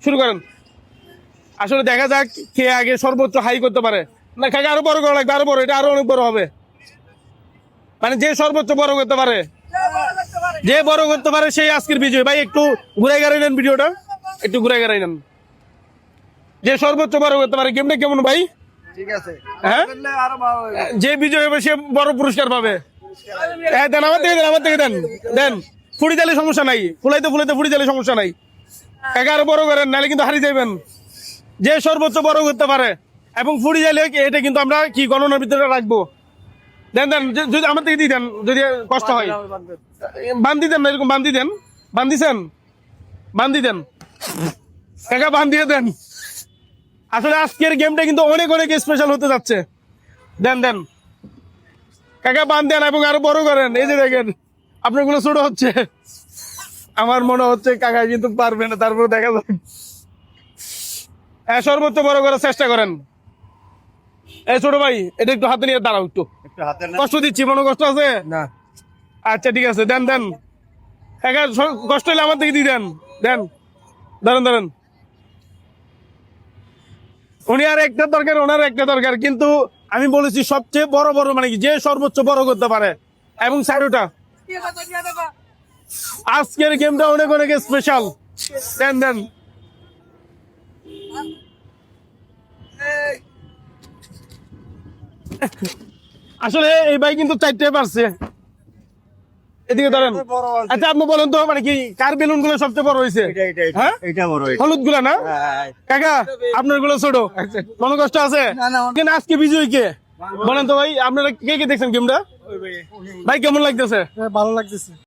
শুরু করেন। আসলে দেখা যাক কে আগে সর্বোচ্চ হাই করতে পারে। না কাকা আরো বড় করা লাগবে, আরো বড়, এটা আরো অনেক বড় হবে। মানে যে সর্বোচ্চ বড় করতে পারে, যে বড় করতে পারে সেই আজকের বিজয়। ভাই একটু ঘুরে গেড়াই নেন ভিডিওটা, একটু ঘুরে গেড়াই নেন। যে সর্বোচ্চ বড় করতে পারে। গেমটা কেমন ভাই? ঠিক আছে। হ্যাঁ, যে বিজয় হবে সে বড় পুরস্কার পাবে। হ্যাঁ দেন, আমার থেকে দেন, আমার থেকে দেন, দেন। ফুড়ি দিলে সমস্যা নাই, ফুলাইতে ফুড়ি দিলে সমস্যা নাই। কাকা আরো বড় করেন, নাহলে কিন্তু হারিয়ে যাবেন। যে সর্বোচ্চ বড় করতে পারে এবং ফুড়ি দিলে এটা কিন্তু আমরা কি গণনার ভিতরে রাখবো। দেন দেন, যদি আমার থেকে দিয়ে দেন, যদি কষ্ট হয় বান্ধি দেন না, এরকম বান্ধি দেন। বান্ধিছেন? বান্ধি দেন কাকা, বান্ধিয়ে দেন। আসলে আজকের গেমটা কিন্তু অনেক অনেক স্পেশাল হতে যাচ্ছে। দেন দেন কাকা, বান দেন এবং আরো বড় করেন। এই যে দেখেন আপনার গুলো ছোট হচ্ছে, আমার মনে হচ্ছে কাকা কিন্তু পারবে না, তারপর দেখা যাক। হ্যাঁ, সর্বোচ্চ বড় করার চেষ্টা করেন। এই ছোট ভাই, এটা একটু হাতে নিয়ে দাঁড়াও, একটু কষ্ট দিচ্ছি, মনে কষ্ট আছে না। আচ্ছা ঠিক আছে, দেন দেন কাকা, কষ্ট হলে আমার থেকে দিয়ে দেন। দেন, ধরেন ধরেন। উনি আর একটা দরকার, ওনার একটা দরকার, কিন্তু আমি বলেছি সবচেয়ে বড় বড়, মানে কি যে সর্বোচ্চ বড় করতে পারে। এবং স্যারোটা আজকের গেমটা অনেক অনেক স্পেশাল। দেন দেন। আসলে এই ভাই কিন্তু 4টে পারছে। এদিকে ধরেন। আচ্ছা আপনি বলেন তো, মানে কি কার বেলুন গুলো সবচেয়ে বড় হয়েছে? হ্যাঁ, এটা বড়। হলুদ গুলা না কাকা, আপনার গুলো ছোট। মনে কষ্ট আছে? আজকে বিজয়ী কে বলেন তো ভাই? আপনারা কে কে দেখছেন গেমটা? ভাই কেমন লাগতেছে? ভালো লাগতেছে।